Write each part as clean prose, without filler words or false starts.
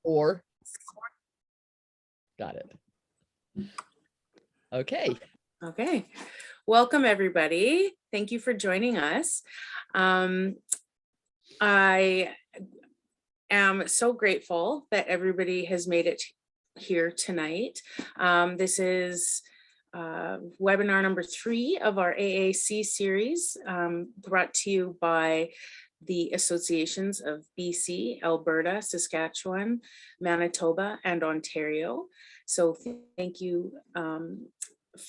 Or got it. Okay. Okay. Welcome, everybody. Thank you for joining us. I am so grateful that everybody has made it here tonight. This is webinar number 3 of our AAC series, brought to you by the associations of BC, Alberta, Saskatchewan, Manitoba, and Ontario. So thank you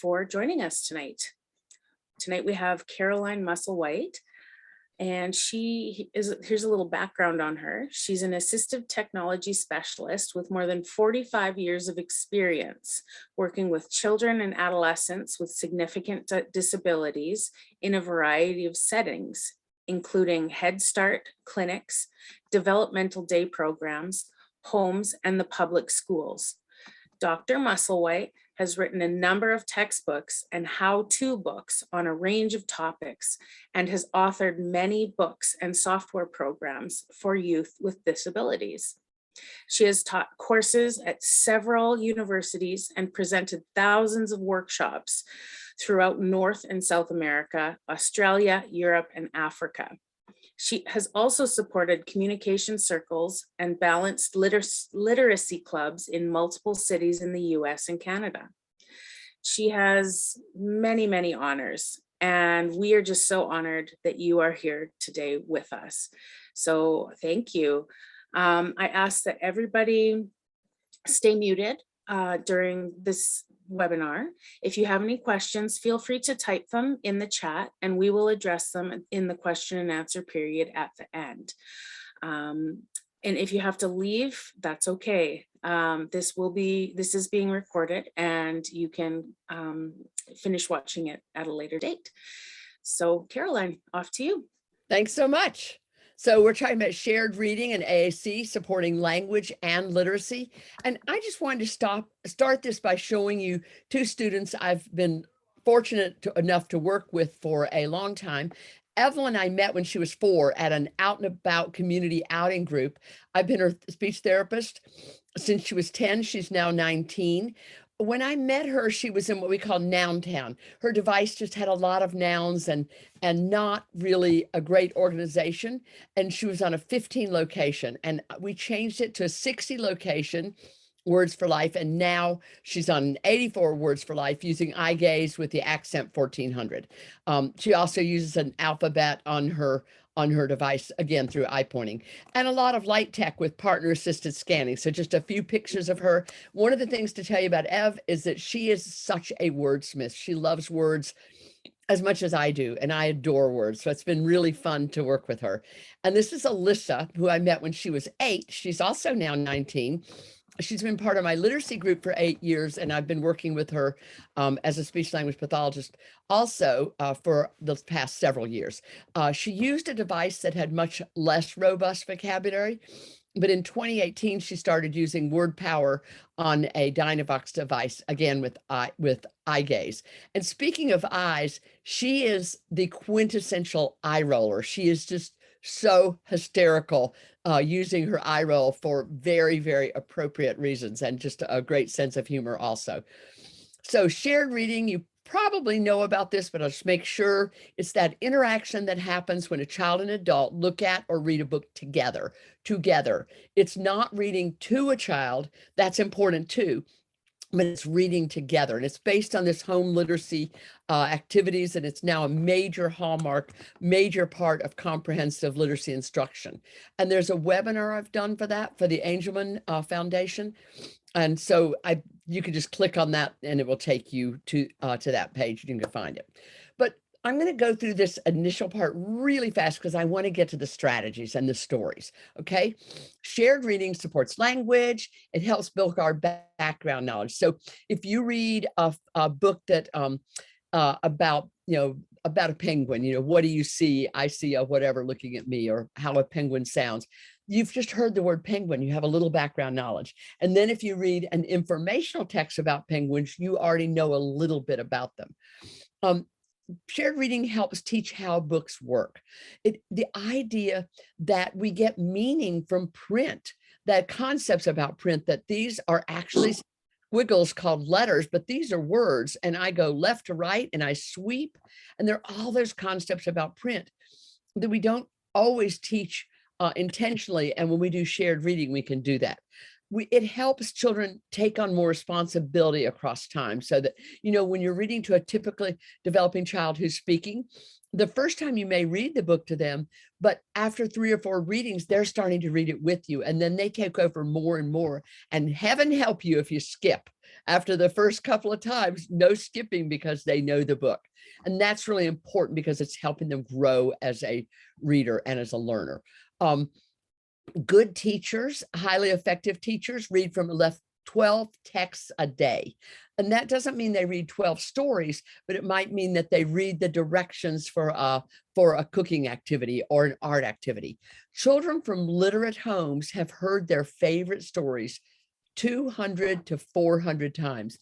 for joining us tonight. Tonight we have Caroline Musselwhite, and here's a little background on her. She's an assistive technology specialist with more than 45 years of experience working with children and adolescents with significant disabilities in a variety of settings, including Head Start clinics, developmental day programs, homes, and the public schools. Dr. Musselwhite has written a number of textbooks and how-to books on a range of topics and has authored many books and software programs for youth with disabilities. She has taught courses at several universities and presented thousands of workshops throughout North and South America, Australia, Europe, and Africa. She has also supported communication circles and balanced literacy clubs in multiple cities in the US and Canada. She has many, many honors, and we are just so honored that you are here today with us. So thank you. I ask that everybody stay muted during this webinar. If you have any questions, feel free to type them in the chat and we will address them in the question and answer period at the end. And if you have to leave, that's okay. This is being recorded and you can finish watching it at a later date. So Caroline, off to you. Thanks so much. So we're talking about shared reading and AAC, supporting language and literacy. And I just wanted to start this by showing you 2 students I've been fortunate enough to work with for a long time. Evelyn I met when she was 4 at an out and about community outing group. I've been her speech therapist since she was 10. She's now 19. When I met her, she was in what we call Noun Town. Her device just had a lot of nouns and not really a great organization. And she was on a 15 location, and we changed it to a 60 location, Words for Life. And now she's on 84 Words for Life using eye gaze with the accent 1400. She also uses an alphabet on her device, again, through eye pointing, and a lot of light tech with partner assisted scanning. So just a few pictures of her. One of the things to tell you about Ev is that she is such a wordsmith. She loves words as much as I do, and I adore words. So it's been really fun to work with her. And this is Alyssa, who I met when she was 8. She's also now 19. She's been part of my literacy group for 8 years, and I've been working with her as a speech language pathologist also for the past several years. She used a device that had much less robust vocabulary, but in 2018, she started using word power on a Dynavox device, again with eye gaze. And speaking of eyes, she is the quintessential eye roller. She is just so hysterical, using her eye roll for very, very appropriate reasons, and just a great sense of humor also. So shared reading, you probably know about this, but I'll just make sure it's that interaction that happens when a child and adult look at or read a book together. It's not reading to a child, that's important too, but it's reading together, and it's based on this home literacy activities, and it's now a major hallmark, major part of comprehensive literacy instruction. And there's a webinar I've done for that for the Angelman Foundation, and so you can just click on that, and it will take you to that page. You can find it. But I'm going to go through this initial part really fast because I want to get to the strategies and the stories. Okay. Shared reading supports language. It helps build our background knowledge. So if you read a book that about a penguin, what do you see? I see a whatever looking at me, or how a penguin sounds. You've just heard the word penguin. You have a little background knowledge. And then if you read an informational text about penguins, you already know a little bit about them. Shared reading helps teach how books work. The idea that we get meaning from print. the concepts about print, that these are actually squiggles called letters, but these are words. And I go left to right and I sweep, and there are all those concepts about print that we don't always teach intentionally. And when we do shared reading, we can do that. It helps children take on more responsibility across time, so that, when you're reading to a typically developing child who's speaking, the first time you may read the book to them, but after 3 or 4 readings, they're starting to read it with you. And then they take over more and more. And heaven help you if you skip after the first couple of times. No skipping, because they know the book. And that's really important, because it's helping them grow as a reader and as a learner. Good teachers, highly effective teachers, read from 12 texts a day. And that doesn't mean they read 12 stories, but it might mean that they read the directions for a cooking activity or an art activity. Children from literate homes have heard their favorite stories 200 to 400 times.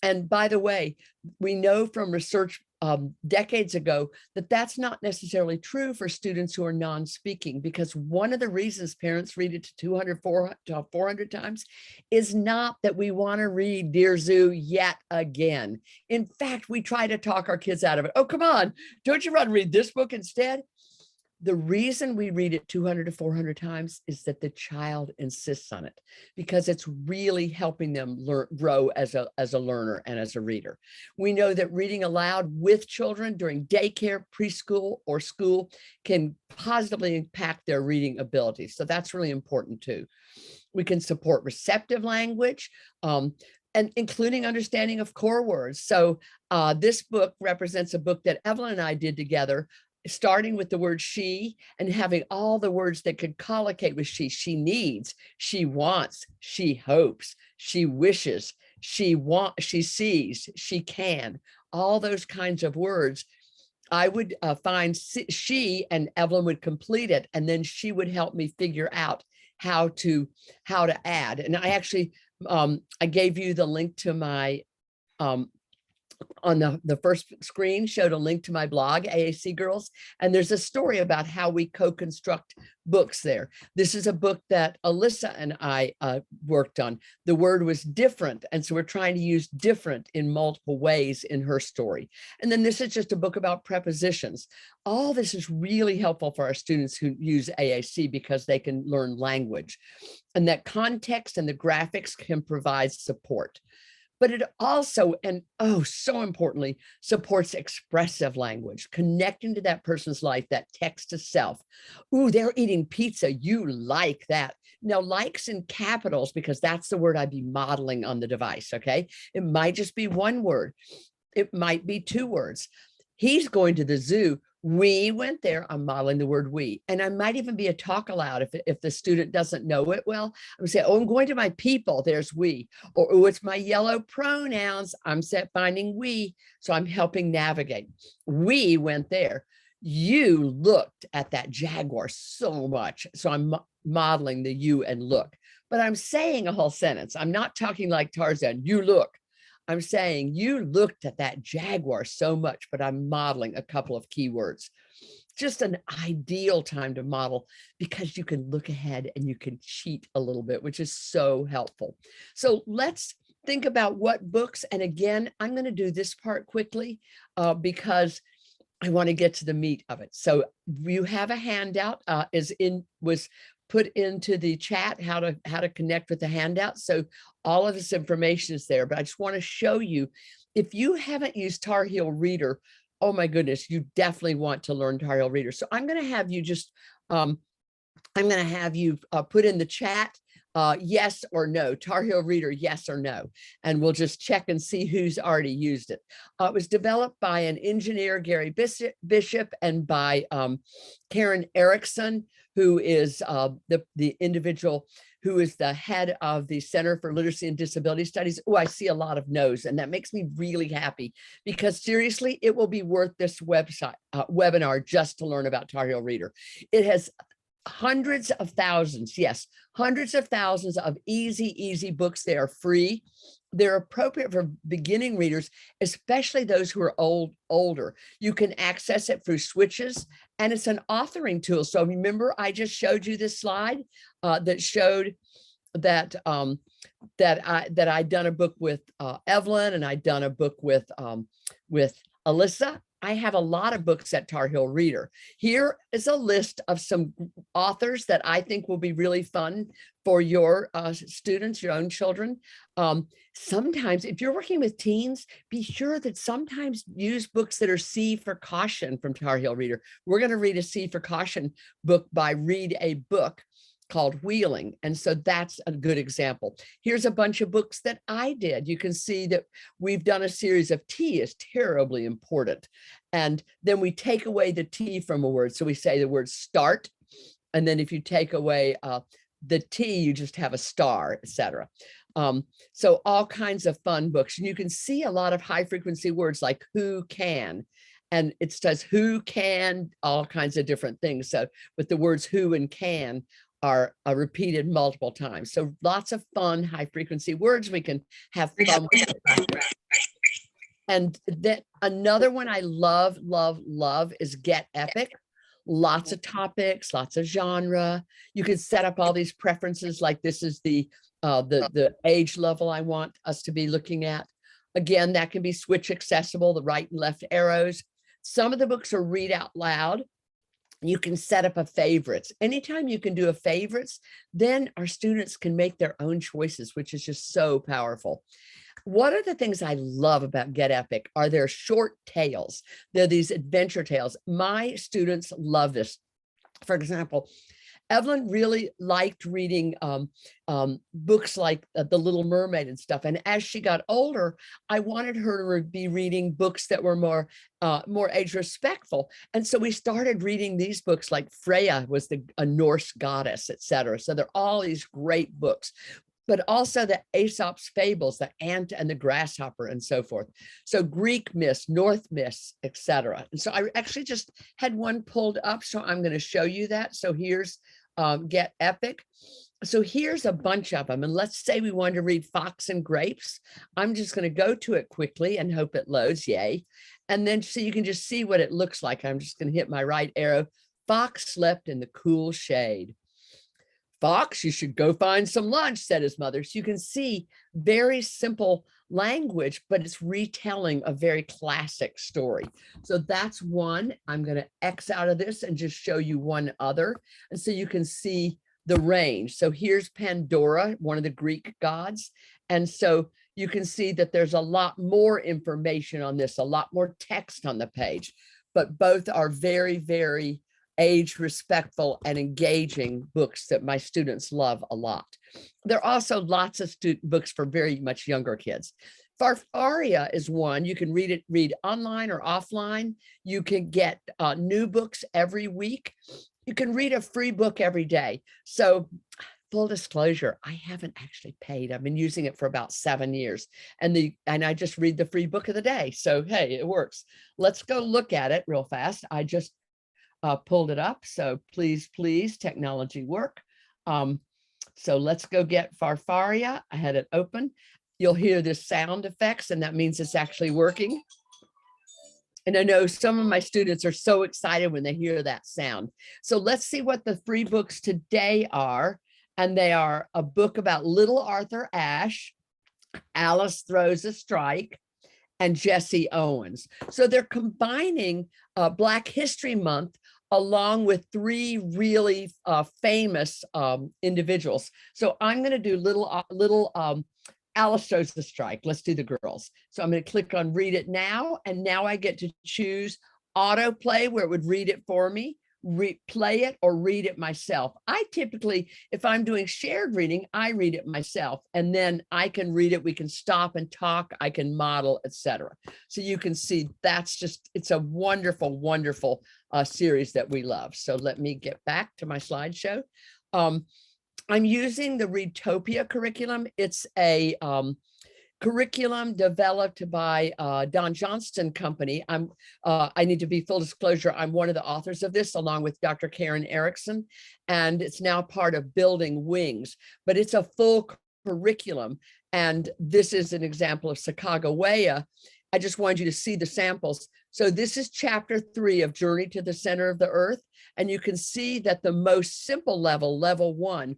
And by the way, we know from research decades ago that that's not necessarily true for students who are non-speaking, because one of the reasons parents read it to 200, 400 times is not that we want to read Dear Zoo yet again. In fact, we try to talk our kids out of it. Oh, come on, don't you want to read this book instead? The reason we read it 200 to 400 times is that the child insists on it, because it's really helping them grow as a learner and as a reader. We know that reading aloud with children during daycare, preschool, or school can positively impact their reading abilities. So that's really important too. We can support receptive language, and including understanding of core words. So this book represents a book that Evelyn and I did together, starting with the word she and having all the words that could collocate with she. She needs, she wants, she hopes, she wishes, she sees, she can, all those kinds of words. I would find she, and Evelyn would complete it, and then she would help me figure out how to add. And I actually, I gave you the link to my, on the first screen, showed a link to my blog, AAC Girls, and there's a story about how we co-construct books there. This is a book that Alyssa and I worked on. The word was different, and so we're trying to use different in multiple ways in her story. And then this is just a book about prepositions. All this is really helpful for our students who use AAC, because they can learn language, and that context and the graphics can provide support. But it also, and oh, so importantly, supports expressive language, connecting to that person's life, that text to self. Ooh, they're eating pizza. You like that. Now, likes in capitals, because that's the word I'd be modeling on the device, okay? It might just be one word. It might be 2 words. He's going to the zoo. We went there. I'm modeling the word we. And I might even be a talk aloud if the student doesn't know it well. I would say, oh, I'm going to my people. There's we. Or, oh, it's my yellow pronouns. I'm finding we. So I'm helping navigate. We went there. You looked at that jaguar so much. So I'm modeling the you and look. But I'm saying a whole sentence. I'm not talking like Tarzan. You look. I'm saying you looked at that jaguar so much, but I'm modeling a couple of keywords. Just an ideal time to model, because you can look ahead and you can cheat a little bit, which is so helpful. So let's think about what books. And again, I'm going to do this part quickly because I want to get to the meat of it. So you have a handout was put into the chat, how to connect with the handout. So all of this information is there, but I just want to show you, if you haven't used Tar Heel Reader, oh my goodness, you definitely want to learn Tar Heel Reader. So I'm going to have you just, I'm going to have you put in the chat, yes or no, Tar Heel Reader, yes or no. And we'll just check and see who's already used it. It was developed by an engineer, Gary Bishop, and by Karen Erickson, who is the individual who is the head of the Center for Literacy and Disability Studies. Oh, I see a lot of no's, and that makes me really happy, because seriously, it will be worth this webinar just to learn about Tar Heel Reader. It has hundreds of thousands, yes, hundreds of thousands of easy books. They are free. They're appropriate for beginning readers, especially those who are older. You can access it through switches, and it's an authoring tool. So remember, I just showed you this slide that showed that I'd done a book with Evelyn, and I'd done a book with Alyssa. I have a lot of books at Tar Heel Reader. Here is a list of some authors that I think will be really fun for your students, your own children. Sometimes if you're working with teens, be sure that sometimes use books that are C for Caution from Tar Heel Reader. We're going to read a C for Caution book by Read a Book called Wheeling. And so that's a good example. Here's a bunch of books that I did. You can see that we've done a series of T is terribly important. And then we take away the T from a word. So we say the word start. And then if you take away the T, you just have a star, etc. So all kinds of fun books. And you can see a lot of high frequency words like who can. And it says who can, all kinds of different things. So, but the words who and can are repeated multiple times. So lots of fun, high frequency words we can have fun with. And then another one I love is Get Epic. Lots of topics, lots of genre. You can set up all these preferences, like this is the age level I want us to be looking at. Again, that can be switch accessible, the right and left arrows. Some of the books are read out loud. You can set up a favorites. Anytime you can do a favorites, then our students can make their own choices, which is just so powerful. One of the things I love about Get Epic are their short tales. They're these adventure tales. My students love this. For example, Evelyn really liked reading books like The Little Mermaid and stuff. And as she got older, I wanted her to be reading books that were more age respectful. And so we started reading these books, like Freya was a Norse goddess, etc. So they're all these great books, but also the Aesop's fables, the ant and the grasshopper and so forth. So Greek myths, North myths, etc. And so I actually just had one pulled up, so I'm going to show you that. So here's Get Epic. So here's a bunch of them. And let's say we wanted to read Fox and Grapes. I'm just going to go to it quickly and hope it loads. Yay. And then so you can just see what it looks like. I'm just going to hit my right arrow. Fox slept in the cool shade. Fox, you should go find some lunch, said his mother. So you can see very simple language, but it's retelling a very classic story. So that's one. I'm going to X out of this and just show you one other. And so you can see the range. So here's Pandora, one of the Greek gods. And so you can see that there's a lot more information on this, a lot more text on the page, but both are very, very age respectful and engaging books that my students love a lot. There are also lots of books for very much younger kids. Farfaria is one. You can read online or offline. You can get new books every week. You can read a free book every day. So full disclosure, I haven't actually paid. I've been using it for about 7 years, and I just read the free book of the day. So hey, it works. Let's go look at it real fast. I just pulled it up. So please, technology work. So let's go get Farfaria. I had it open. You'll hear the sound effects, and that means it's actually working. And I know some of my students are so excited when they hear that sound. So let's see what the free books today are. And they are a book about Little Arthur Ashe, Alice Throws a Strike, and Jesse Owens. So they're combining Black History Month along with 3 really famous individuals. So I'm going to do little Alice Throws the Strike. Let's do the girls. So I'm going to click on Read It Now. And now I get to choose autoplay, where it would read it for me, play it, or read it myself. I typically, if I'm doing shared reading, I read it myself, and then I can read it. We can stop and talk. I can model, etc. So you can see that's just, it's a wonderful, wonderful series that we love. So let me get back to my slideshow. I'm using the Readtopia curriculum. It's a curriculum developed by Don Johnston Company. I need to be full disclosure, I'm one of the authors of this along with Dr. Karen Erickson, and it's now part of Building Wings, but it's a full curriculum. And this is an example of Sacagawea. I just wanted you to see the samples. So this is chapter 3 of Journey to the Center of the Earth. And you can see that the most simple level, level 1,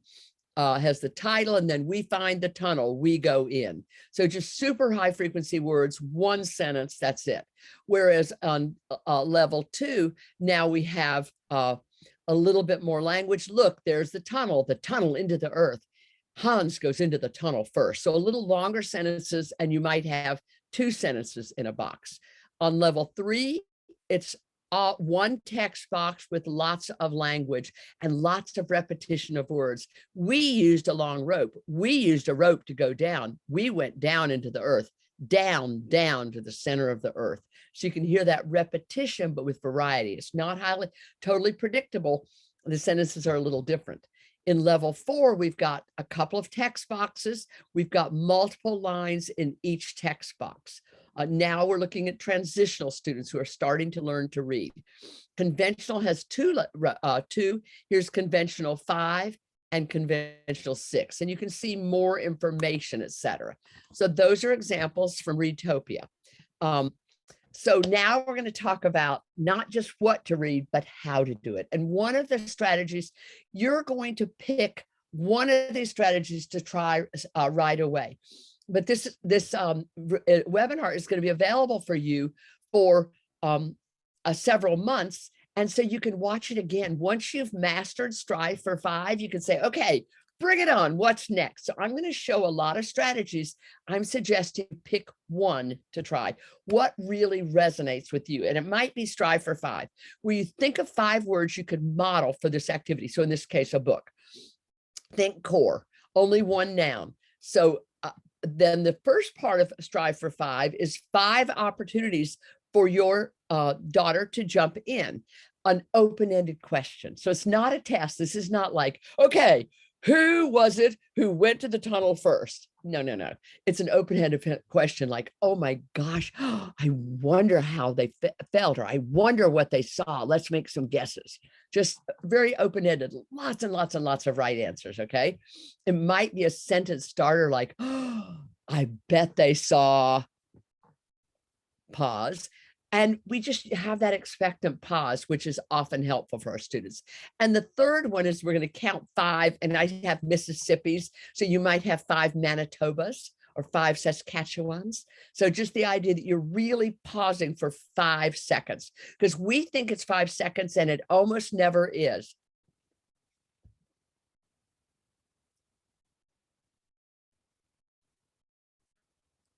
has the title, and then we find the tunnel, we go in. So just super high frequency words, one sentence, that's it. Whereas on level 2, now we have a little bit more language. Look, there's the tunnel into the earth. Hans goes into the tunnel first. So a little longer sentences, and you might have 2 sentences in a box. On level 3, it's one text box with lots of language and lots of repetition of words. We used a long rope. We used a rope to go down. We went down into the earth, down to the center of the earth. So you can hear that repetition, but with variety. It's not totally predictable. The sentences are a little different. In level 4, we've got a couple of text boxes. We've got multiple lines in each text box. Now we're looking at transitional students who are starting to learn to read. Conventional has two. Here's conventional 5 and conventional 6. And you can see more information, etc. So those are examples from Readtopia. So now we're going to talk about not just what to read, but how to do it. And one of the strategies, you're going to pick one of these strategies to try right away. But this webinar is going to be available for you for several months. And so you can watch it again. Once you've mastered Strive for 5, you can say, okay, bring it on. What's next? So I'm going to show a lot of strategies. I'm suggesting pick one to try. What really resonates with you? And it might be Strive for 5, where you think of 5 words you could model for this activity. So in this case, a book. Think core, only one noun. So then the first part of Strive for 5 is 5 opportunities for your daughter to jump in, an open-ended question. So it's not a test. This is not like, okay, who was it who went to the tunnel first? No. It's an open-ended question like, oh my gosh, I wonder how they felt, or I wonder what they saw. Let's make some guesses. Just very open-ended, lots and lots and lots of right answers, okay? It might be a sentence starter like, oh, I bet they saw, pause. And we just have that expectant pause, which is often helpful for our students. And the third one is we're going to count 5, and I have Mississippis. So you might have 5 Manitobas or 5 Saskatchewans. So just the idea that you're really pausing for 5 seconds, because we think it's 5 seconds and it almost never is.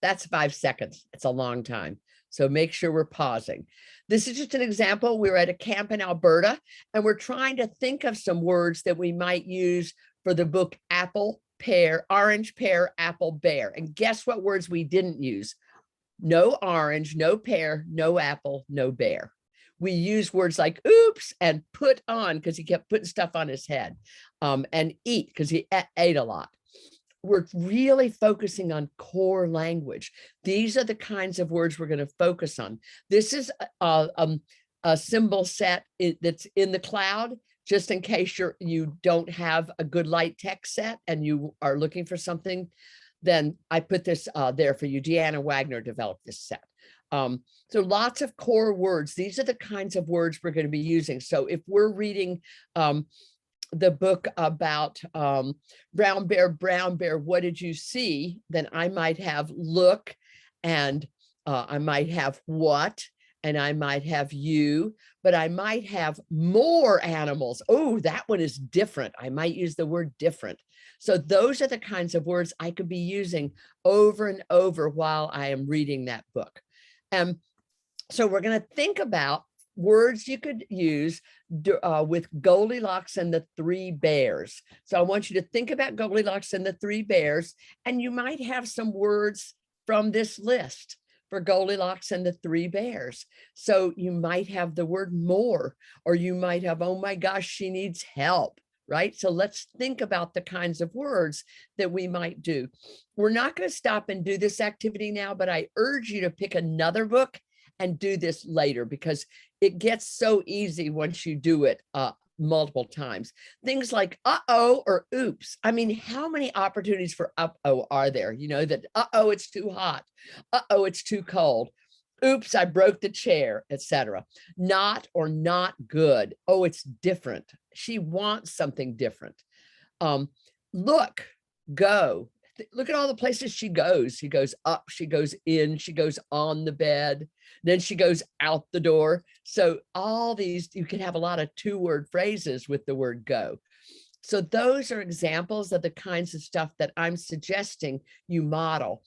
That's 5 seconds. It's a long time. So make sure we're pausing. This is just an example. We're at a camp in Alberta, and we're trying to think of some words that we might use for the book apple, pear, orange, pear, apple, bear. And guess what words we didn't use? No orange, no pear, no apple, no bear. We use words like oops and put on, because he kept putting stuff on his head, and eat, because he ate a lot. We're really focusing on core language. These are the kinds of words we're going to focus on. This is a symbol set that's in the cloud, just in case you don't have a good light text set and you are looking for something. Then I put this there for you. Deanna Wagner developed this set. So lots of core words. These are the kinds of words we're going to be using. So if we're reading the book about brown bear, what did you see? Then I might have look, and I might have what, and I might have you, but I might have more animals. Oh, that one is different. I might use the word different. So those are the kinds of words I could be using over and over while I am reading that book. So we're going to think about words you could use with Goldilocks and the 3 bears. So I want you to think about Goldilocks and the 3 bears, and you might have some words from this list for Goldilocks and the 3 bears. So you might have the word more, or you might have, oh my gosh, she needs help, right? So let's think about the kinds of words that we might do. We're not going to stop and do this activity now, but I urge you to pick another book and do this later, because it gets so easy once you do it multiple times. Things like uh-oh or oops. I mean, how many opportunities for uh-oh are there? You know, that uh-oh, it's too hot. Uh-oh, it's too cold. Oops, I broke the chair, etc. Not or not good. Oh, it's different. She wants something different. Look, go. Look at all the places she goes. She goes up, she goes in, she goes on the bed, then she goes out the door. So all these, you can have a lot of two-word phrases with the word go. So those are examples of the kinds of stuff that I'm suggesting you model,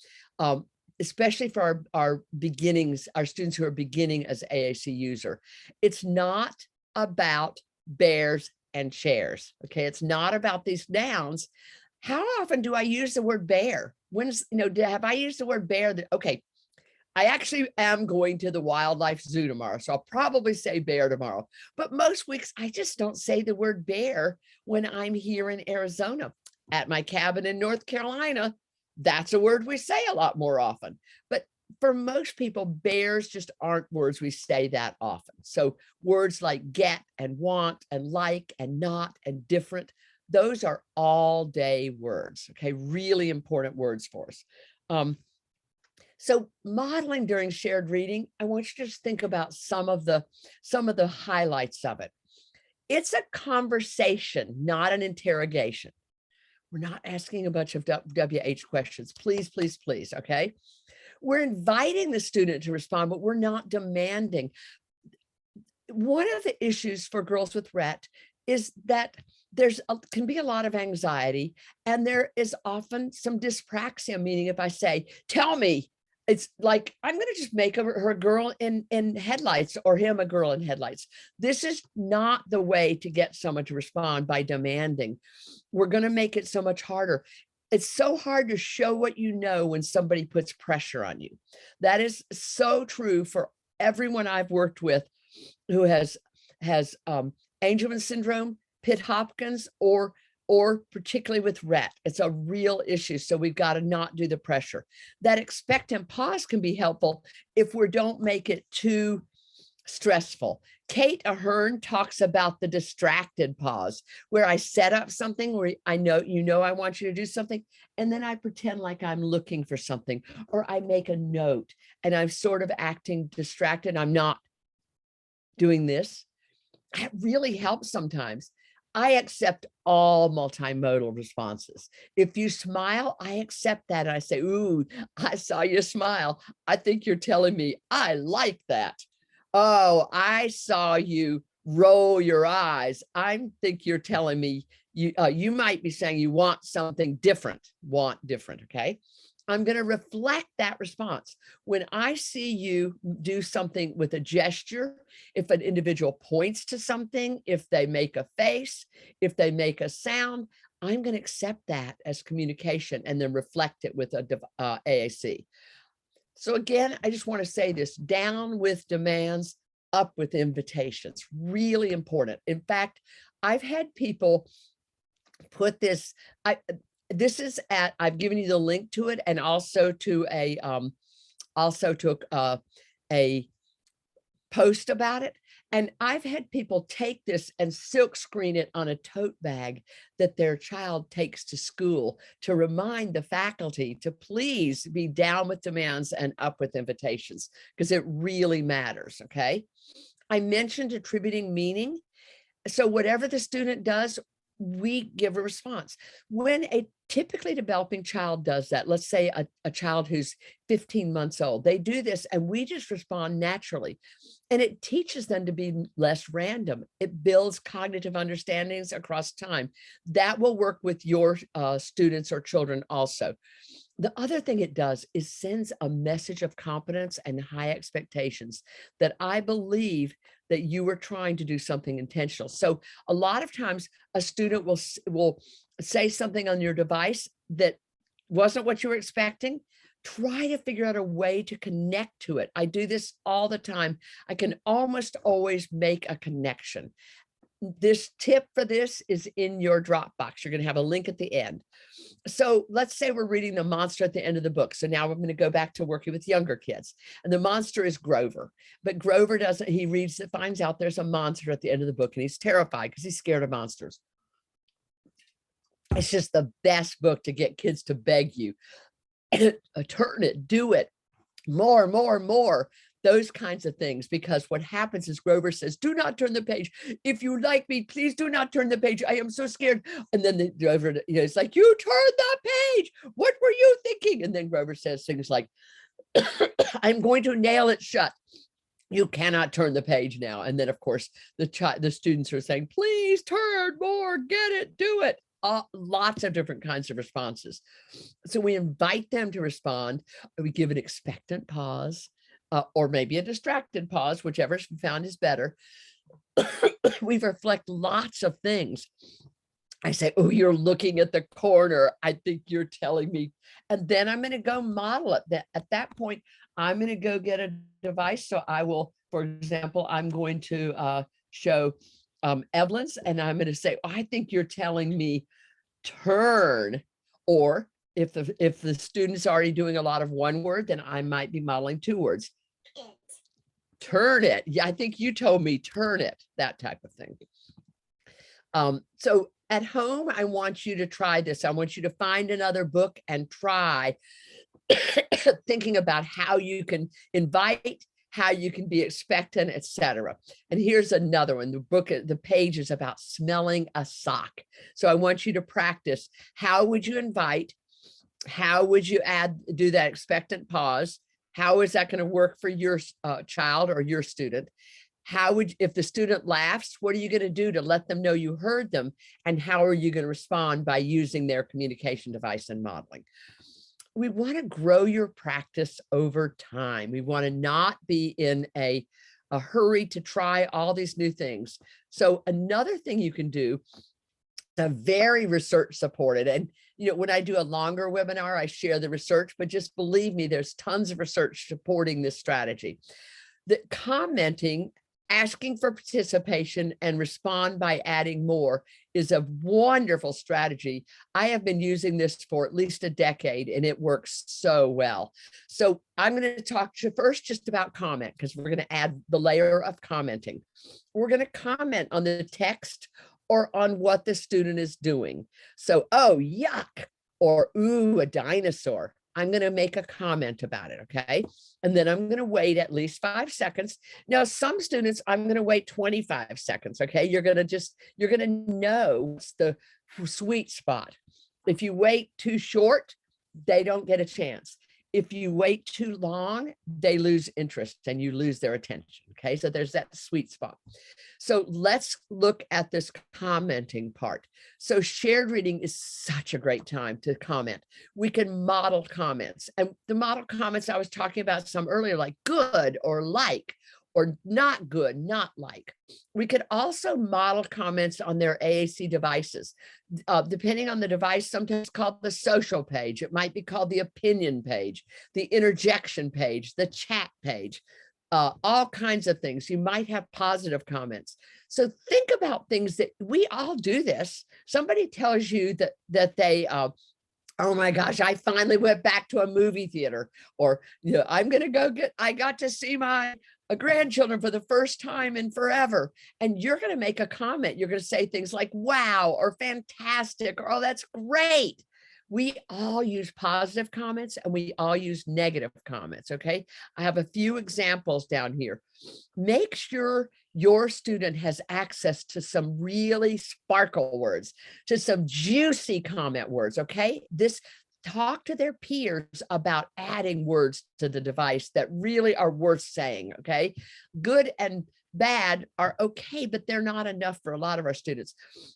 especially for our beginnings, our students who are beginning as AAC user. It's not about bears and chairs, okay? It's not about these nouns. How often do I use the word bear? When's, have I used the word bear? Okay, I actually am going to the wildlife zoo tomorrow, so I'll probably say bear tomorrow. But most weeks, I just don't say the word bear when I'm here in Arizona. At my cabin in North Carolina, that's a word we say a lot more often. But for most people, bears just aren't words we say that often. So words like get and want and like and not and different, those are all day words, okay? Really important words for us. So modeling during shared reading, I want you to just think about some of the highlights of it. It's a conversation, not an interrogation. We're not asking a bunch of WH questions. Please, please, please, okay? We're inviting the student to respond, but we're not demanding. One of the issues for girls with Rett is that can be a lot of anxiety, and there is often some dyspraxia, meaning if I say, tell me, it's like, I'm going to just make her a girl in headlights or him a girl in headlights. This is not the way to get someone to respond by demanding. We're going to make it so much harder. It's so hard to show what you know when somebody puts pressure on you. That is so true for everyone I've worked with who has Angelman syndrome, Pitt-Hopkins, or particularly with Rett. It's a real issue. So we've got to not do the pressure. That expect and pause can be helpful if we don't make it too stressful. Kate Ahern talks about the distracted pause, where I set up something where I know, I want you to do something, and then I pretend like I'm looking for something, or I make a note and I'm sort of acting distracted. I'm not doing this. That really helps sometimes. I accept all multimodal responses. If you smile, I accept that. I say, ooh, I saw you smile. I think you're telling me I like that. Oh, I saw you roll your eyes. I think you're telling me you might be saying you want something different, okay? I'm going to reflect that response. When I see you do something with a gesture, if an individual points to something, if they make a face, if they make a sound, I'm going to accept that as communication and then reflect it with a AAC. So again, I just want to say this: down with demands, up with invitations. Really important. In fact, I've had people put this, I've given you the link to it, and also to a post about it. And I've had people take this and silk screen it on a tote bag that their child takes to school to remind the faculty to please be down with demands and up with invitations, because it really matters, okay? I mentioned attributing meaning. So whatever the student does, we give a response. When a typically developing child does that, let's say a child who's 15 months old, they do this and we just respond naturally. And it teaches them to be less random. It builds cognitive understandings across time. That will work with your students or children also. The other thing it does is sends a message of competence and high expectations that I believe that you were trying to do something intentional. So a lot of times a student will say something on your device that wasn't what you were expecting. Try to figure out a way to connect to it. I do this all the time. I can almost always make a connection. this tip for this is in your Dropbox. You're going to have a link at the end. So let's say we're reading the monster at the end of the book. So now I'm going to go back to working with younger kids. And the monster is Grover. But Grover doesn't, he reads it, finds out there's a monster at the end of the book, and he's terrified because he's scared of monsters. It's just the best book to get kids to beg you. Turn it, do it, more, more, more. Those kinds of things, because what happens is Grover says, do not turn the page. If you like me, please do not turn the page. I am so scared. And then the Grover, it's like, you turned the page. What were you thinking? And then Grover says things like, I'm going to nail it shut. You cannot turn the page now. And then, of course, the students are saying, please turn more, get it, do it. Lots of different kinds of responses. So we invite them to respond. We give an expectant pause. Or maybe a distracted pause, whichever's found is better. We reflect lots of things. I say, oh, you're looking at the corner. I think you're telling me. And then I'm going to go model it. At that point, I'm going to go get a device. So I will, for example, I'm going to show Evelyn's, and I'm going to say, oh, I think you're telling me turn. Or if the student's already doing a lot of one word, then I might be modeling 2 words. Turn it. Yeah, I think you told me turn it, that type of thing. So at home, I want you to try this. I want you to find another book and try thinking about how you can invite, how you can be expectant, etc. And here's another one. The page is about smelling a sock. So I want you to practice. How would you invite? How would you do that expectant pause? How is that going to work for your child or your student? If the student laughs, what are you going to do to let them know you heard them? And how are you going to respond by using their communication device and modeling? We want to grow your practice over time. We want to not be in a hurry to try all these new things. So another thing you can do, very research supported. And when I do a longer webinar, I share the research, but just believe me, there's tons of research supporting this strategy. The commenting, asking for participation, and respond by adding more is a wonderful strategy. I have been using this for at least a decade, and it works so well. So I'm going to talk to you first just about comment, because we're going to add the layer of commenting. We're going to comment on the text or on what the student is doing. So, oh, yuck, or ooh, a dinosaur. I'm going to make a comment about it, okay? And then I'm going to wait at least 5 seconds. Now, some students, I'm going to wait 25 seconds, okay? You're going to know what's the sweet spot. If you wait too short, they don't get a chance. If you wait too long, they lose interest and you lose their attention, okay? So there's that sweet spot. So let's look at this commenting part. So shared reading is such a great time to comment. We can model comments, and the model comments I was talking about some earlier, like good or like, or not good, not like. We could also model comments on their AAC devices. Depending on the device, sometimes called the social page. It might be called the opinion page, the interjection page, the chat page, all kinds of things. You might have positive comments. So think about things that we all do this. Somebody tells you that they, oh my gosh, I finally went back to a movie theater, or I'm going to I got to see my grandchildren for the first time in forever. And you're going to make a comment. You're going to say things like, wow, or fantastic, or oh, that's great. We all use positive comments and we all use negative comments, okay? I have a few examples down here. Make sure your student has access to some really sparkle words, to some juicy comment words, okay? Talk to their peers about adding words to the device that really are worth saying, okay? Good and bad are okay, but they're not enough for a lot of our students.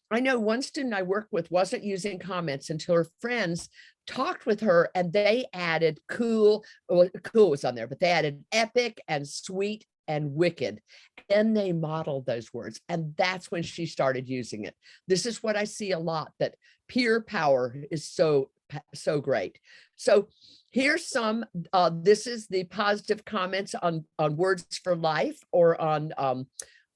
I know one student I worked with wasn't using comments until her friends talked with her and they added cool, well, cool was on there, but they added epic and sweet and wicked. And they modeled those words. And that's when she started using it. This is what I see a lot, that peer power is so great. So here's some, this is the positive comments on Words for Life, or on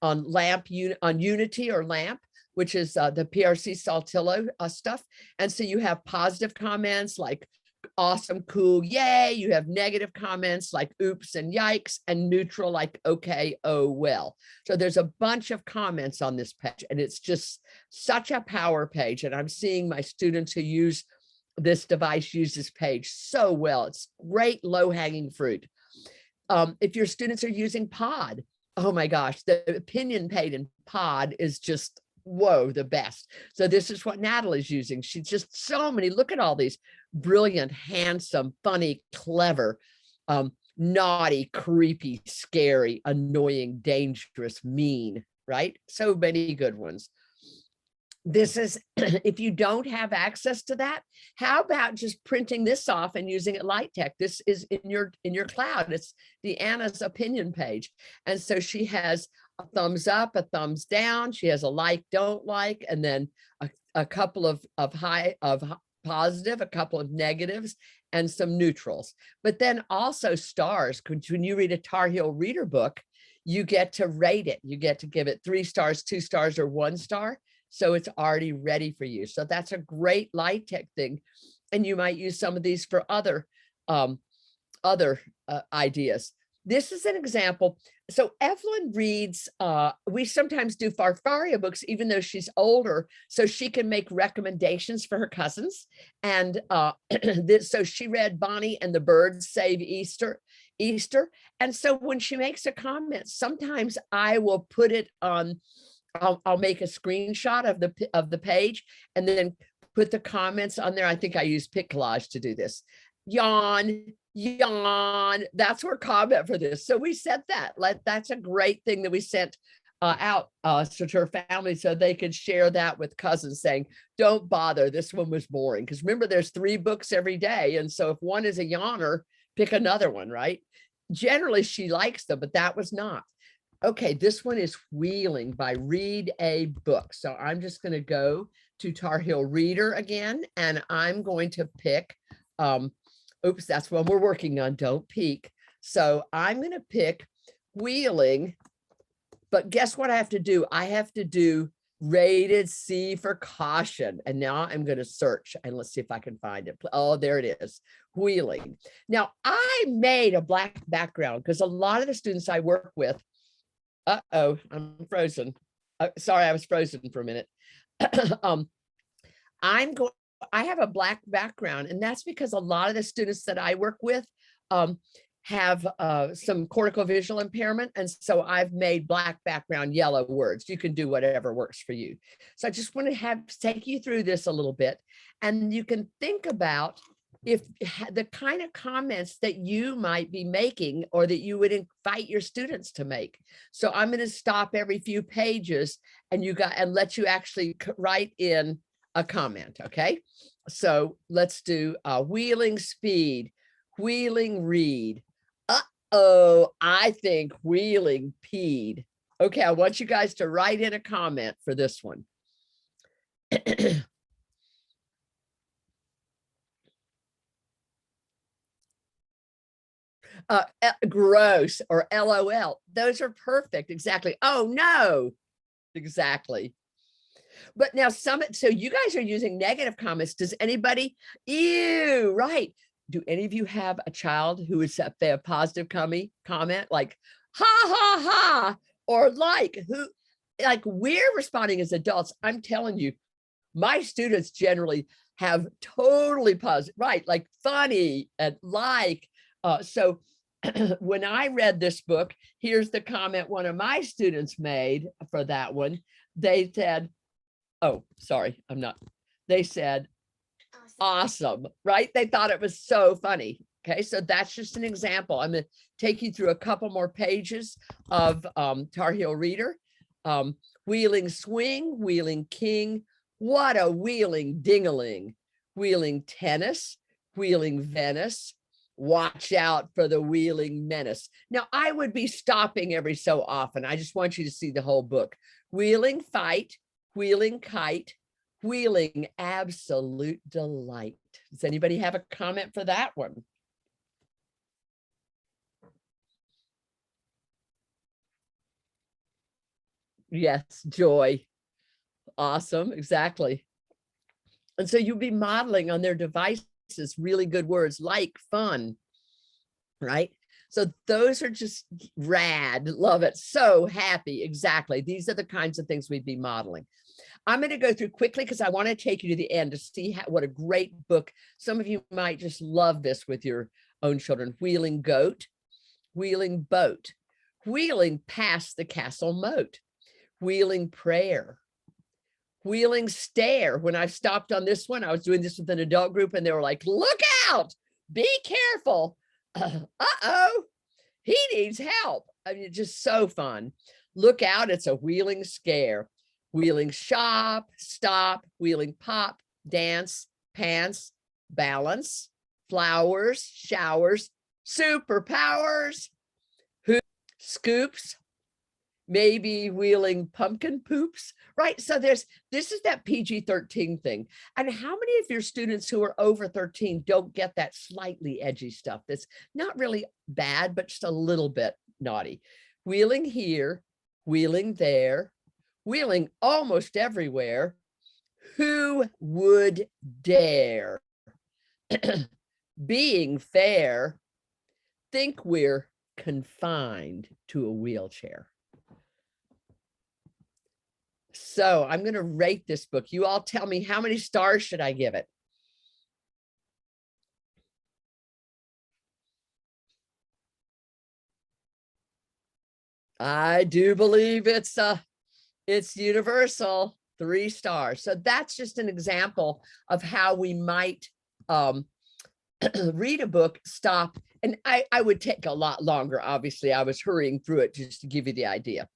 on on Unity or LAMP, which is the PRC Saltillo stuff. And so you have positive comments like awesome, cool, yay. You have negative comments like oops and yikes, and neutral like okay, oh, well. So there's a bunch of comments on this page, and it's just such a power page. And I'm seeing my students who use this device use this page so well. It's great low-hanging fruit. If your students are using Pod, oh my gosh, the opinion page in Pod is just, whoa, the best. So this is what Natalie's using. She's just so many, look at all these brilliant, handsome, funny, clever, naughty, creepy, scary, annoying, dangerous, mean, right? So many good ones. This is, if you don't have access to that, how about just printing this off and using it light tech? This is in your cloud. It's Deanna's opinion page. And so she has a thumbs up, a thumbs down. She has a like, don't like, and then a couple of positive, a couple of negatives, and some neutrals. But then also stars. When you read a Tar Heel reader book, you get to rate it. You get to give it 3 stars, 2 stars, or 1 star. So it's already ready for you. So that's a great light tech thing. And you might use some of these for other ideas. This is an example. So Evelyn reads, we sometimes do Farfaria books, even though she's older, so she can make recommendations for her cousins. And so she read Bonnie and the Birds Save Easter. And so when she makes a comment, sometimes I will put it on, I'll make a screenshot of the page and then put the comments on there. I think I use Piccollage to do this. Yawn, yawn. That's her comment for this. So we sent that. That's a great thing that we sent out to her family so they could share that with cousins, saying, don't bother. This one was boring. Because remember, there's 3 books every day. And so if one is a yawner, pick another one, right? Generally, she likes them, but that was not. Okay, this one is Wheeling by Read a Book. So I'm just going to go to Tar Heel Reader again, and I'm going to pick, oops, that's what we're working on, don't peek. So I'm going to pick Wheeling, but guess what I have to do? I have to do rated C for caution. And now I'm going to search and let's see if I can find it. Oh, there it is, Wheeling. Now I made a black background because a lot of the students I work with, uh-oh, I'm frozen. Sorry, I was frozen for a minute. I have a black background, and that's because a lot of the students that I work with have some cortical visual impairment. And so I've made black background yellow words. You can do whatever works for you. So I just want to take you through this a little bit, and you can think about if the kind of comments that you might be making or that you would invite your students to make. So I'm going to stop every few pages and let you actually write in a comment. Okay. So let's do Wheeling Speed, Wheeling Read. Uh-oh, I think Wheeling Peed. Okay. I want you guys to write in a comment for this one. Gross or LOL. Those are perfect. Exactly. Oh no. Exactly. But now so you guys are using negative comments. Does anybody, ew, right. Do any of you have a child who is a positive comment like, ha, ha, ha, or like we're responding as adults. I'm telling you, my students generally have totally positive, right? Like funny and like, so when I read this book, here's the comment one of my students made for that one. They said, oh, sorry, they said, awesome, right? They thought it was so funny. Okay, so that's just an example. I'm going to take you through a couple more pages of Tar Heel Reader. Wheeling Swing, Wheeling King, what a wheeling dingaling, Wheeling Tennis, Wheeling Venice, watch out for the Wheeling Menace. Now, I would be stopping every so often. I just want you to see the whole book. Wheeling Fight, Wheeling Kite, Wheeling Absolute Delight. Does anybody have a comment for that one? Yes, joy. Awesome, exactly. And so you'll be modeling on their devices really good words like fun, right? So those are just rad. Love it. So happy. Exactly. These are the kinds of things we'd be modeling. I'm going to go through quickly because I want to take you to the end to see what a great book. Some of you might just love this with your own children. Wheeling goat, wheeling boat, wheeling past the castle moat, wheeling prayer, wheeling stare. When I stopped on this one, I was doing this with an adult group and they were like, look out, be careful. Uh-oh, he needs help. I mean, just so fun. Look out, it's a wheeling scare. Wheeling shop, stop, wheeling pop, dance, pants, balance, flowers, showers, superpowers, who scoops, maybe wheeling pumpkin poops, right? So this is that PG-13 thing. And how many of your students who are over 13 don't get that slightly edgy stuff that's not really bad, but just a little bit naughty? Wheeling here, wheeling there, wheeling almost everywhere. Who would dare? Being fair, think we're confined to a wheelchair. So I'm going to rate this book. You all tell me, how many stars should I give it? I do believe it's universal, 3 stars. So that's just an example of how we might read a book, stop, and I would take a lot longer. Obviously, I was hurrying through it just to give you the idea.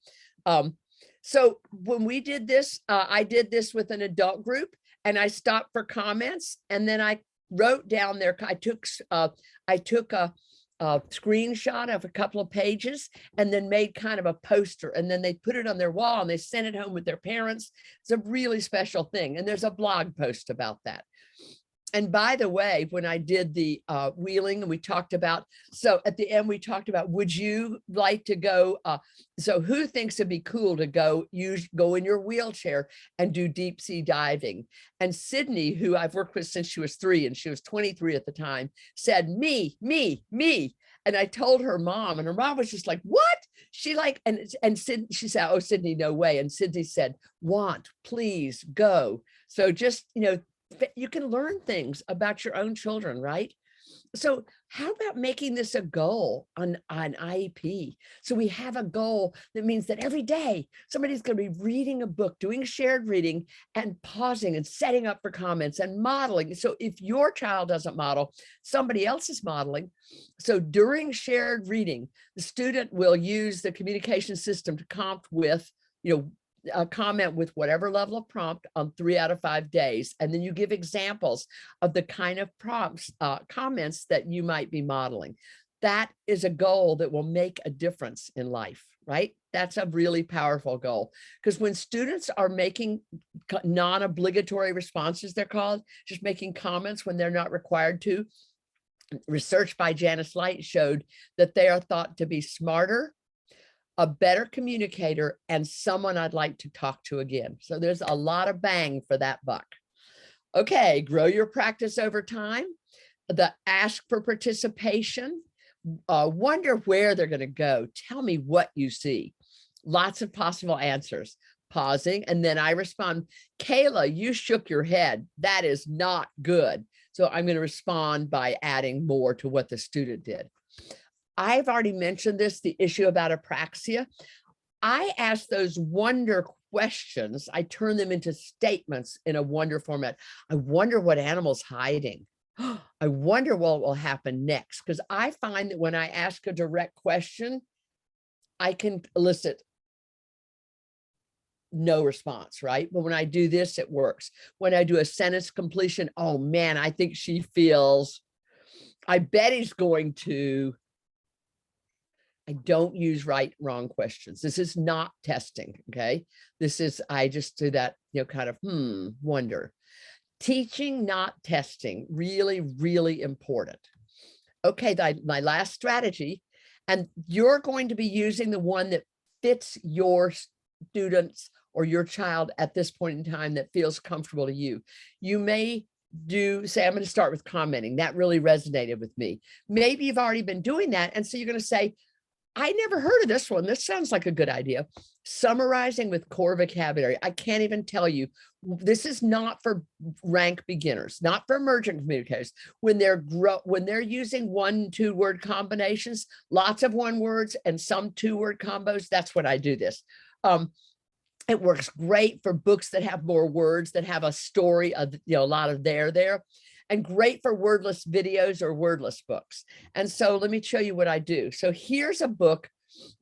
So when we did this, I did this with an adult group and I stopped for comments and then I wrote down there, I took a screenshot of a couple of pages and then made kind of a poster and then they put it on their wall and they sent it home with their parents. It's a really special thing. And there's a blog post about that. And by the way, when I did the wheeling and we talked about, so at the end, we talked about, would you like to go? So who thinks it'd be cool to go in your wheelchair and do deep sea diving? And Sydney, who I've worked with since she was 3 and she was 23 at the time, said, me. And I told her mom and her mom was just like, what? She like, and she said, oh, Sydney, no way. And Sydney said, please go. So just, you can learn things about your own children, right? So how about making this a goal on IEP? So we have a goal that means that every day somebody's going to be reading a book, doing shared reading and pausing and setting up for comments and modeling. So if your child doesn't model, somebody else is modeling. So during shared reading, the student will use the communication system to prompt with, comment with whatever level of prompt on 3 out of 5 days. And then you give examples of the kind of prompts, comments that you might be modeling. That is a goal that will make a difference in life, right? That's a really powerful goal. Because when students are making non-obligatory responses, they're called, just making comments when they're not required to, research by Janice Light showed that they are thought to be smarter, a better communicator, and someone I'd like to talk to again. So there's a lot of bang for that buck. Okay, grow your practice over time. The ask for participation, wonder where they're going to go. Tell me what you see. Lots of possible answers. Pausing, and then I respond, Kayla, you shook your head. That is not good. So I'm going to respond by adding more to what the student did. I've already mentioned this, the issue about apraxia. I ask those wonder questions. I turn them into statements in a wonder format. I wonder what animal's hiding. I wonder what will happen next. Because I find that when I ask a direct question, I can elicit no response, right? But when I do this, it works. When I do a sentence completion, oh man, I think she feels, I bet he's going to. I don't use right, wrong questions. This is not testing, okay? This is, I just do that, kind of, wonder. Teaching, not testing, really, really important. Okay, my last strategy, and you're going to be using the one that fits your students or your child at this point in time that feels comfortable to you. You may say, I'm going to start with commenting. That really resonated with me. Maybe you've already been doing that. And so you're going to say, I never heard of this one. This sounds like a good idea. Summarizing with core vocabulary. I can't even tell you, this is not for rank beginners, not for emergent communicators. When they're using 1-2 word combinations, lots of one words and some 2-word combos, that's when I do this. It works great for books that have more words, that have a story of, a lot of there, and great for wordless videos or wordless books. And so let me show you what I do. So here's a book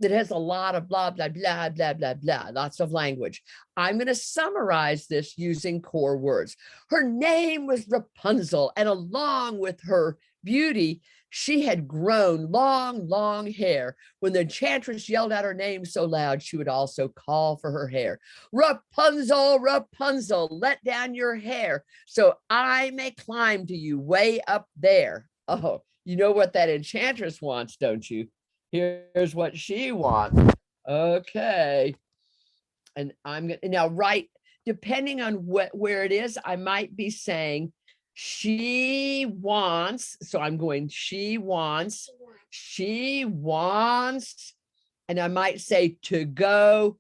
that has a lot of blah, blah, blah, blah, blah, blah, lots of language. I'm going to summarize this using core words. Her name was Rapunzel, and along with her beauty, she had grown long hair. When the enchantress yelled out her name so loud, she would also call for her hair. Rapunzel, Rapunzel, let down your hair so I may climb to you way up there. Oh, you know what that enchantress wants, don't you? Here's what she wants. Okay. And I'm going to now write, depending on where it is, I might be saying, she wants, so I'm going, she wants, and I might say to go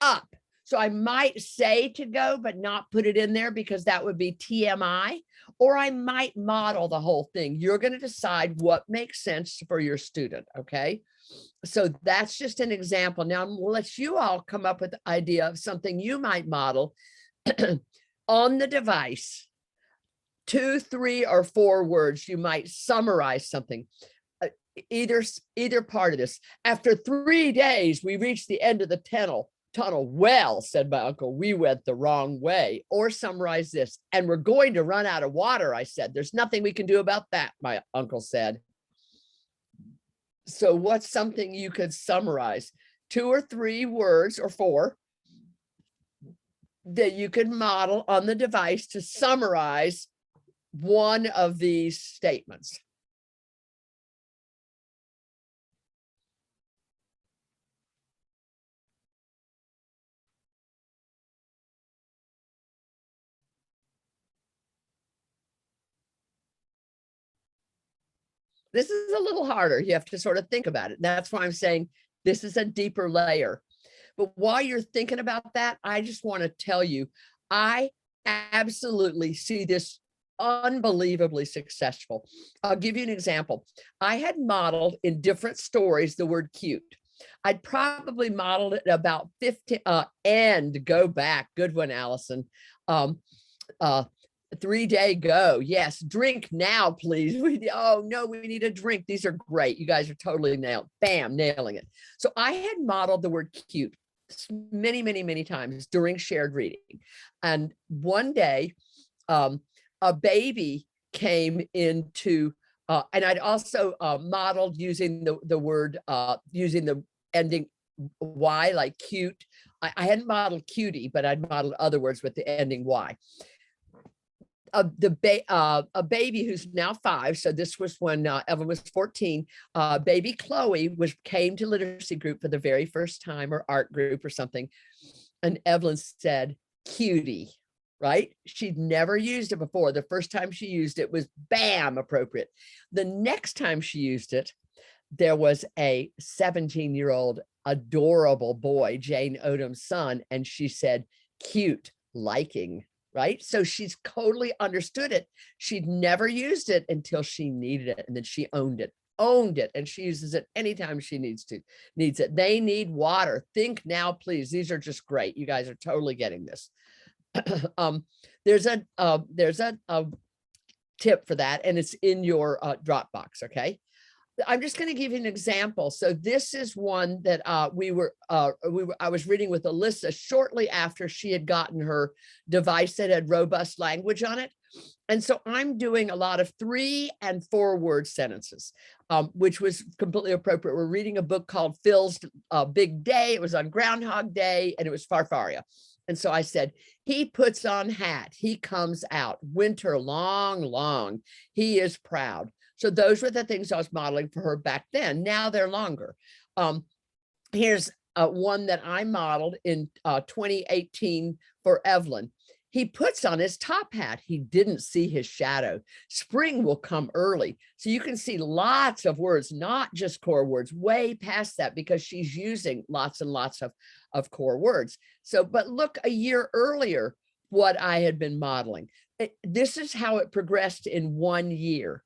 up. So I might say to go, but not put it in there because that would be TMI, or I might model the whole thing. You're going to decide what makes sense for your student, okay? So that's just an example. Now I'm going to let you all come up with the idea of something you might model on the device. 2, 3, or 4 words. You might summarize something. Either part of this. After 3 days, we reached the end of the tunnel. Well, said my uncle, we went the wrong way. Or summarize this. And we're going to run out of water, I said. There's nothing we can do about that, my uncle said. So what's something you could summarize? 2 or 3 words, or 4, that you could model on the device to summarize one of these statements. This is a little harder. You have to sort of think about it. That's why I'm saying this is a deeper layer. But while you're thinking about that, I just want to tell you, I absolutely see this unbelievably successful. I'll give you an example. I had modeled in different stories the word cute. I'd probably modeled it about 15, and go back. Good one, Allison. 3-day go. Yes. Drink now, please. Oh no, we need a drink. These are great. You guys are totally nailing it. So I had modeled the word cute many times during shared reading. And one day, a baby came into, and I'd also modeled using the word, using the ending Y, like cute. I hadn't modeled cutie, but I'd modeled other words with the ending Y. A baby who's now 5. So this was when Evelyn was 14. Baby Chloe came to literacy group for the very first time, or art group or something. And Evelyn said, cutie, right? She'd never used it before. The first time she used it was bam, appropriate. The next time she used it, there was a 17-year-old adorable boy, Jane Odom's son, and she said, cute, liking. Right? So she's totally understood it. She'd never used it until she needed it. And then she owned it, and she uses it anytime she needs it. They need water. Think now, please. These are just great. You guys are totally getting this. There's a tip for that, and it's in your Dropbox. Okay. I'm just going to give you an example. So this is one that I was reading with Alyssa shortly after she had gotten her device that had robust language on it. And so I'm doing a lot of 3- and 4-word sentences, which was completely appropriate. We're reading a book called Phil's Big Day. It was on Groundhog Day, and it was Farfaria. And so I said, he puts on hat, he comes out, winter long, he is proud. So those were the things I was modeling for her back then. Now they're longer. Here's one that I modeled in 2018 for Evelyn. He puts on his top hat. He didn't see his shadow. Spring will come early. So you can see lots of words, not just core words, way past that, because she's using lots and lots of core words. So, but look, a year earlier, what I had been modeling. This is how it progressed in 1 year.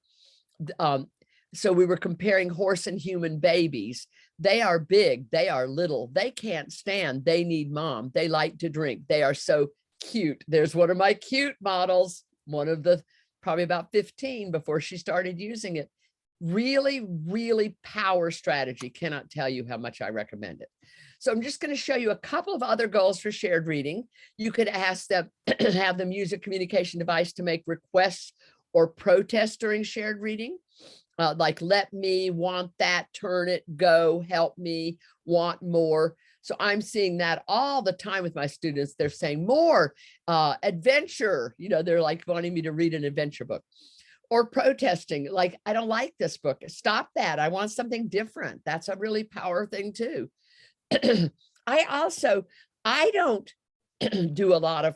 So we were comparing horse and human babies. They are big, they are little, they can't stand, they need mom, they like to drink, they are so cute. There's one of my cute models, one of the probably about 15 before she started using it. Really, really power strategy. Cannot tell you how much I recommend it. So I'm just going to show you a couple of other goals for shared reading. You could ask them, have them use a communication device to make requests or protests during shared reading. Like let me, want that, turn it, go, help me, want more. So I'm seeing that all the time with my students. They're saying more, adventure, they're like wanting me to read an adventure book, or protesting, like, I don't like this book. Stop that. I want something different. That's a really power thing too. I don't do a lot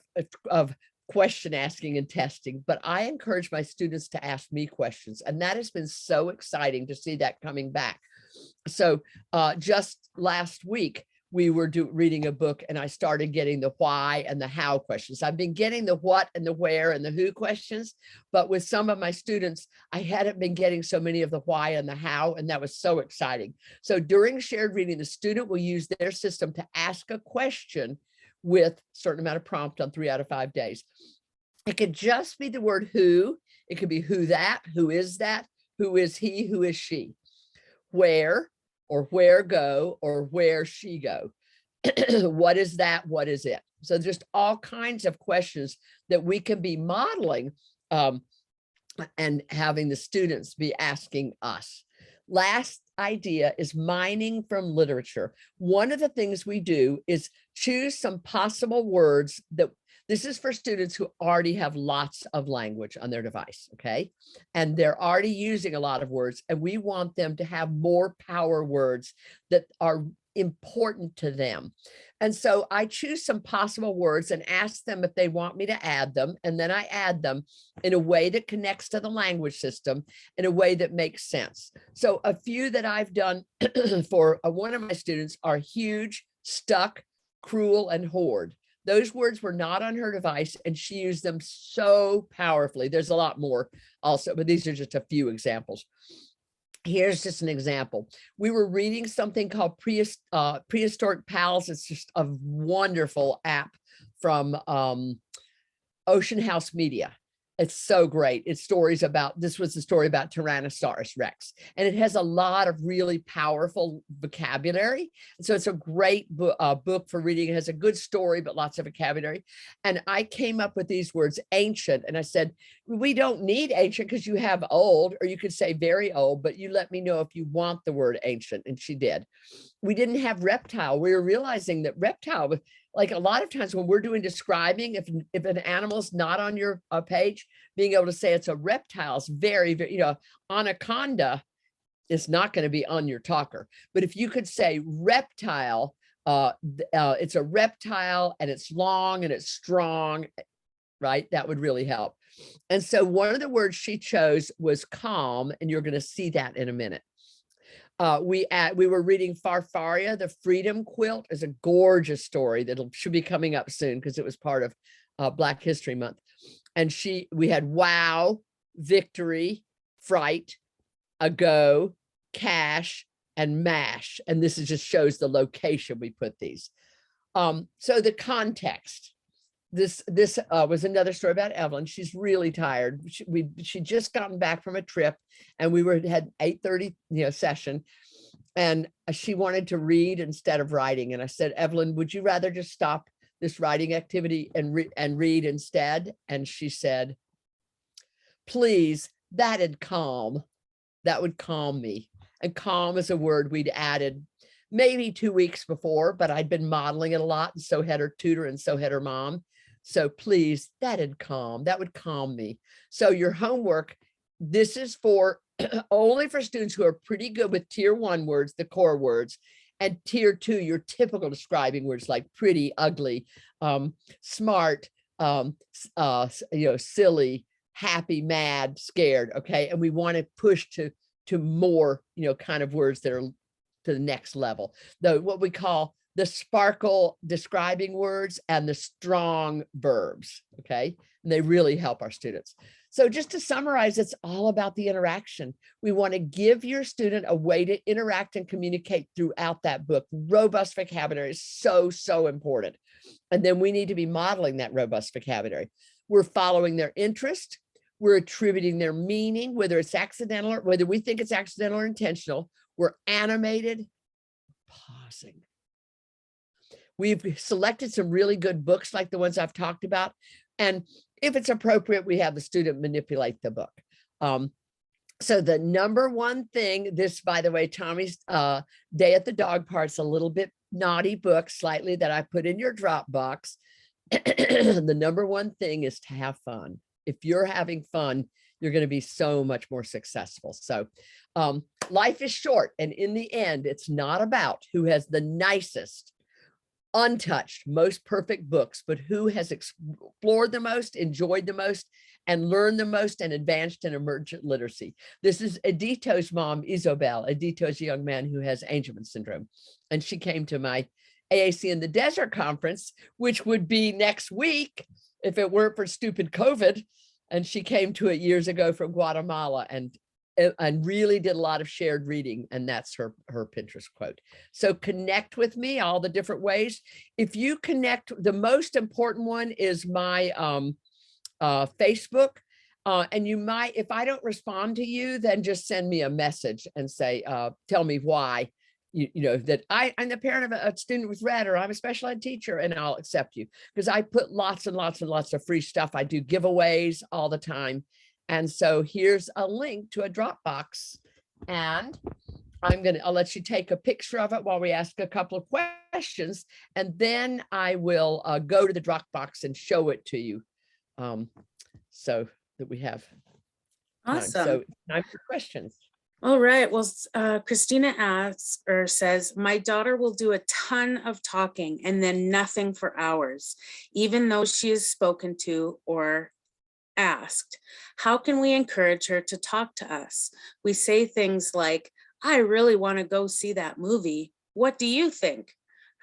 of question asking and testing, but I encourage my students to ask me questions. And that has been so exciting to see that coming back. So just last week, we were reading a book and I started getting the why and the how questions. I've been getting the what and the where and the who questions, but with some of my students, I hadn't been getting so many of the why and the how, and that was so exciting. So during shared reading, the student will use their system to ask a question with a certain amount of prompt on 3 out of 5 days. It could just be the word who, it could be who that, who is that, who is he, who is she, where, or where go, or where she go. What is that? What is it? So just all kinds of questions that we can be modeling and having the students be asking us. Last idea is mining from literature. One of the things we do is choose some possible words that, this is for students who already have lots of language on their device, okay? And they're already using a lot of words, and we want them to have more power words that are important to them. And so I choose some possible words and ask them if they want me to add them. And then I add them in a way that connects to the language system, in a way that makes sense. So a few that I've done for one of my students are huge, stuck, cruel, and hoard. Those words were not on her device, and she used them so powerfully. There's a lot more also, but these are just a few examples. Here's just an example. We were reading something called Prehistoric Pals. It's just a wonderful app from Ocean House Media. It's so great. It's stories about, this was the story about Tyrannosaurus Rex, and it has a lot of really powerful vocabulary. So it's a great book for reading. It has a good story, but lots of vocabulary. And I came up with these words, ancient. And I said, we don't need ancient because you have old, or you could say very old, but you let me know if you want the word ancient. And she did. We didn't have reptile. We were realizing that reptile, like a lot of times when we're doing describing, if an animal's not on your page, being able to say it's a reptile is very, very, anaconda is not going to be on your talker. But if you could say reptile, it's a reptile and it's long and it's strong, right? That would really help. And so one of the words she chose was calm, and you're going to see that in a minute. We were reading Farfaria, the Freedom Quilt. Is a gorgeous story that should be coming up soon because it was part of Black History Month. And we had wow, victory, fright, ago, cash, and mash. And this just shows the location we put these. So the context. This was another story about Evelyn. She's really tired. She just gotten back from a trip, and we had 8:30 session, and she wanted to read instead of writing. And I said, Evelyn, would you rather just stop this writing activity and read instead? And she said, please, that'd calm. That would calm me. And calm is a word we'd added maybe 2 weeks before, but I'd been modeling it a lot, and so had her tutor, and so had her mom. So please, that'd calm. That would calm me. So your homework, this is for only for students who are pretty good with tier 1 words, the core words, And tier 2, your typical describing words like pretty, ugly, smart, silly, happy, mad, scared. Okay. And we want to push to more, kind of words that are to the next level. Though what we call the sparkle describing words and the strong verbs. Okay. And they really help our students. So just to summarize, it's all about the interaction. We want to give your student a way to interact and communicate throughout that book. Robust vocabulary is so, so important. And then we need to be modeling that robust vocabulary. We're following their interest. We're attributing their meaning, whether it's accidental or whether we think it's accidental or intentional. We're animated, pausing. We've selected some really good books like the ones I've talked about. And if it's appropriate, we have the student manipulate the book. So the number one thing, this, by the way, Tommy's Day at the Dog Park's a little bit naughty book, slightly, that I put in your Dropbox. The number one thing is to have fun. If you're having fun, you're going to be so much more successful. So life is short. And in the end, it's not about who has the nicest, untouched, most perfect books, but who has explored the most, enjoyed the most, and learned the most, and advanced in emergent literacy. This is Edito's mom, Isobel. Edito's a young man who has Angelman syndrome. And she came to my AAC in the Desert conference, which would be next week if it weren't for stupid COVID. And she came to it years ago from Guatemala and really did a lot of shared reading. And that's her Pinterest quote. So connect with me all the different ways. If you connect, the most important one is my Facebook. And you might, if I don't respond to you, then just send me a message and say, tell me why, that I'm the parent of a student with Rett, or I'm a special ed teacher, and I'll accept you, because I put lots and lots and lots of free stuff. I do giveaways all the time. And so here's a link to a Dropbox, and I'll let you take a picture of it while we ask a couple of questions, and then I will go to the Dropbox and show it to you, so that we have time. Awesome. So time for questions. All right. Well, Christina asks or says, my daughter will do a ton of talking and then nothing for hours, even though she is spoken to or asked. How can we encourage her to talk to us? We say things like, I really want to go see that movie. What do you think?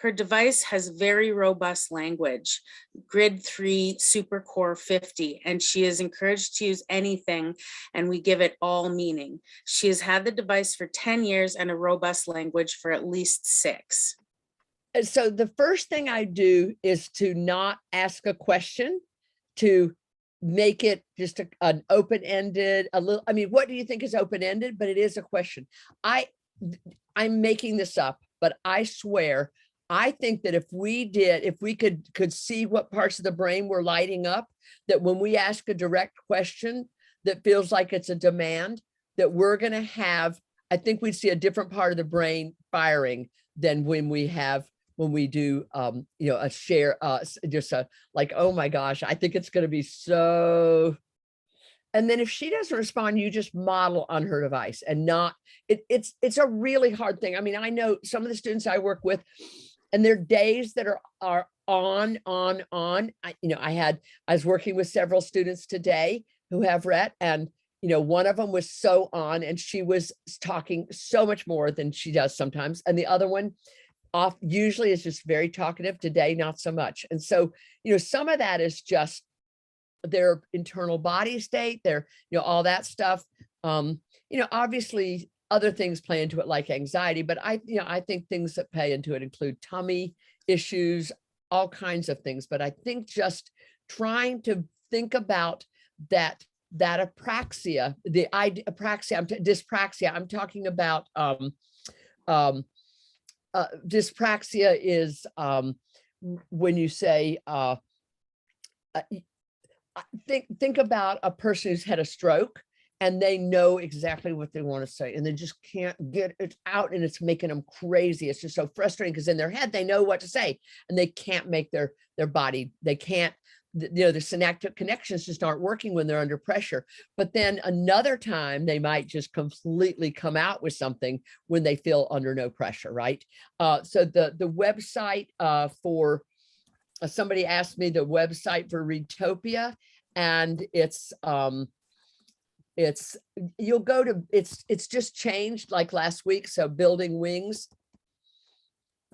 Her device has very robust language, grid 3 super core 50, and she is encouraged to use anything, and we give it all meaning. She has had the device for 10 years and a robust language for at least 6. So the first thing I do is to not ask a question, to make it just an open-ended, what do you think is open-ended? But it is a question. I'm making this up, but I swear, I think that if we could see what parts of the brain were lighting up, that when we ask a direct question that feels like it's a demand, that we're going to have, I think we'd see a different part of the brain firing than when we do, a share, like, oh my gosh, I think it's going to be so. And then if she doesn't respond, you just model on her device, and it's a really hard thing. I mean, I know some of the students I work with, and there are days that are on. I was working with several students today who have Rett, and one of them was so on, and she was talking so much more than she does sometimes, and the other one usually is just very talkative. Today, not so much. And so, some of that is just their internal body state, their, all that stuff. Obviously other things play into it like anxiety, but I think things that play into it include tummy issues, all kinds of things. But I think just trying to think about that apraxia, dyspraxia, I'm talking about, dyspraxia is when you say, think about a person who's had a stroke and they know exactly what they want to say and they just can't get it out, and it's making them crazy. It's just so frustrating because in their head they know what to say and they can't make their body, they can't the synaptic connections just aren't working when they're under pressure. But then another time they might just completely come out with something when they feel under no pressure, right? So the website for somebody asked me the website for Readtopia, and it's you'll go to it's just changed like last week. So Building Wings.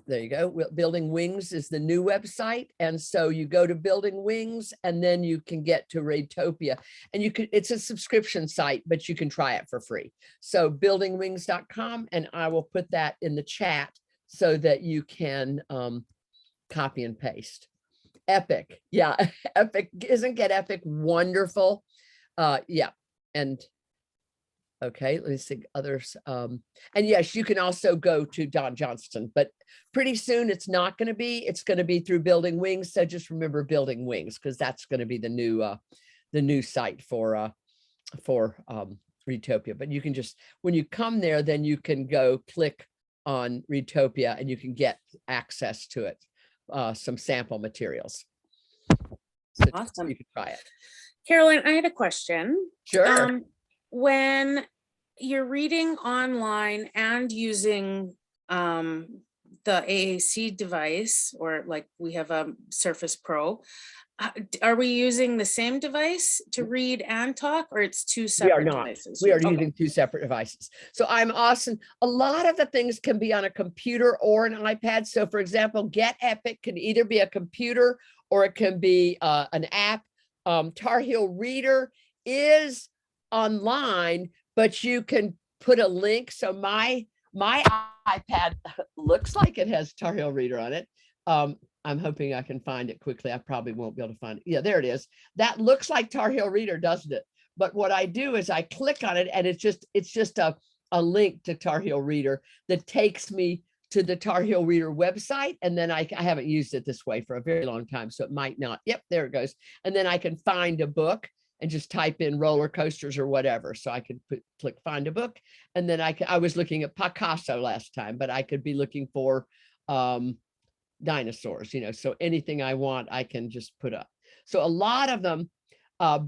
There you go. Building Wings is the new website. And so you go to Building Wings and then you can get to Readtopia, and it's a subscription site, but you can try it for free. So buildingwings.com, and I will put that in the chat so that you can copy and paste. Epic. Yeah. Epic. Isn't Get Epic wonderful? Yeah. And okay, let me see others. And yes, you can also go to Don Johnston, but pretty soon it's not going to be, it's going to be through Building Wings. So just remember Building Wings, because that's going to be the new site for Readtopia. But you can just, when you come there, then you can go click on Readtopia and you can get access to it, some sample materials. So Awesome. you can try it. Carolyn, I had a question. Sure. When you're reading online and using the AAC device, or like we have a Surface Pro, are we using the same device to read and talk, or it's two separate devices? We are using two separate devices. So I'm awesome. A lot of the things can be on a computer or an iPad. So for example, Get Epic can either be a computer or it can be an app. Tar Heel Reader is online, but you can put a link. So my iPad looks like it has Tar Heel Reader on it. I'm hoping I can find it quickly. I probably won't be able to find it. Yeah, there it is. That looks like Tar Heel Reader, doesn't it? But what I do is I click on it, and it's just a link to Tar Heel Reader that takes me to the Tar Heel Reader website. And then I haven't used it this way for a very long time, so it might not. Yep, there it goes. And then I can find a book and just type in roller coasters or whatever. So I could click find a book. And then I was looking at Picasso last time, but I could be looking for dinosaurs, so anything I want, I can just put up. So a lot of them, a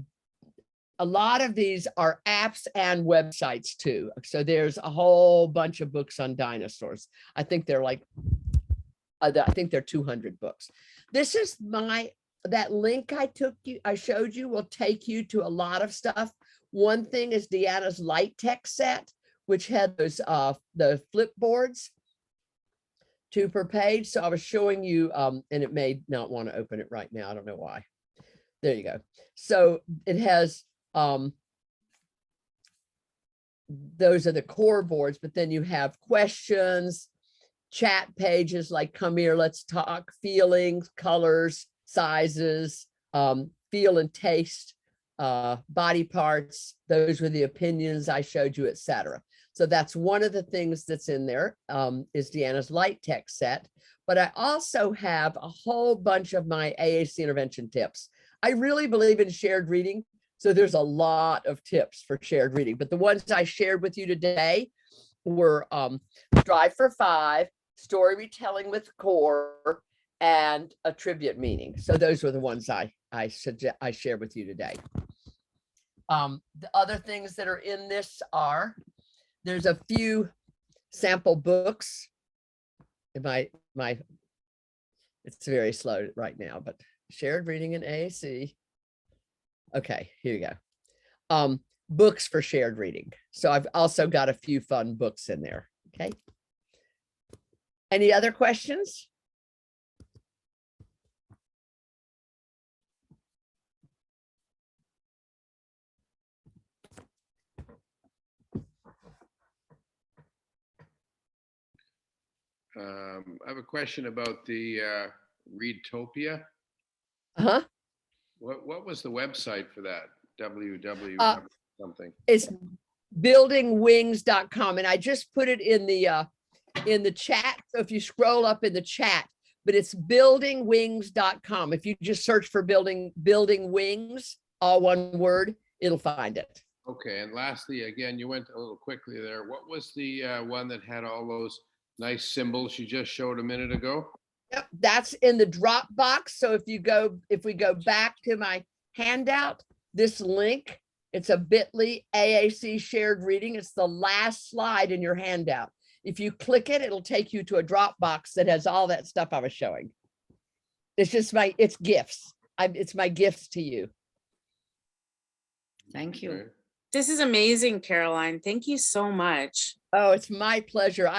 lot of these are apps and websites too. So there's a whole bunch of books on dinosaurs. I think they're like, I think they're 200 books. This is that link I showed you will take you to a lot of stuff. One thing is Deanna's light text set, which had those the flip boards, 2 per page. So I was showing you, and it may not want to open it right now. I don't know why. There you go. So it has those are the core boards, but then you have questions, chat pages like come here, let's talk, feelings, colors, sizes, feel and taste, body parts. Those were the opinions I showed you, etc. So that's one of the things that's in there, is Deanna's light text set. But I also have a whole bunch of my AAC intervention tips. I really believe in shared reading. So there's a lot of tips for shared reading. But the ones I shared with you today were Strive for 5, story retelling with core, and attribute meaning. So those were the ones I shared with you today. The other things that are in this are, there's a few sample books. It's very slow right now, but shared reading in AAC. Okay, here you go. Books for shared reading. So I've also got a few fun books in there. Okay. Any other questions? I have a question about the Readtopia. Uh-huh. What was the website for that? www something. It's buildingwings.com, and I just put it in the chat. So if you scroll up in the chat, but it's buildingwings.com. If you just search for building wings, all one word, it'll find it. Okay, and lastly, again, you went a little quickly there. What was the one that had all those nice symbols you just showed a minute ago? Yep, that's in the Dropbox. So if we go back to my handout, this link, it's a bit.ly AAC shared reading. It's the last slide in your handout. If you click it, it'll take you to a Dropbox that has all that stuff I was showing. It's just it's gifts. It's my gifts to you. Thank you. Okay. This is amazing, Caroline. Thank you so much. Oh, it's my pleasure.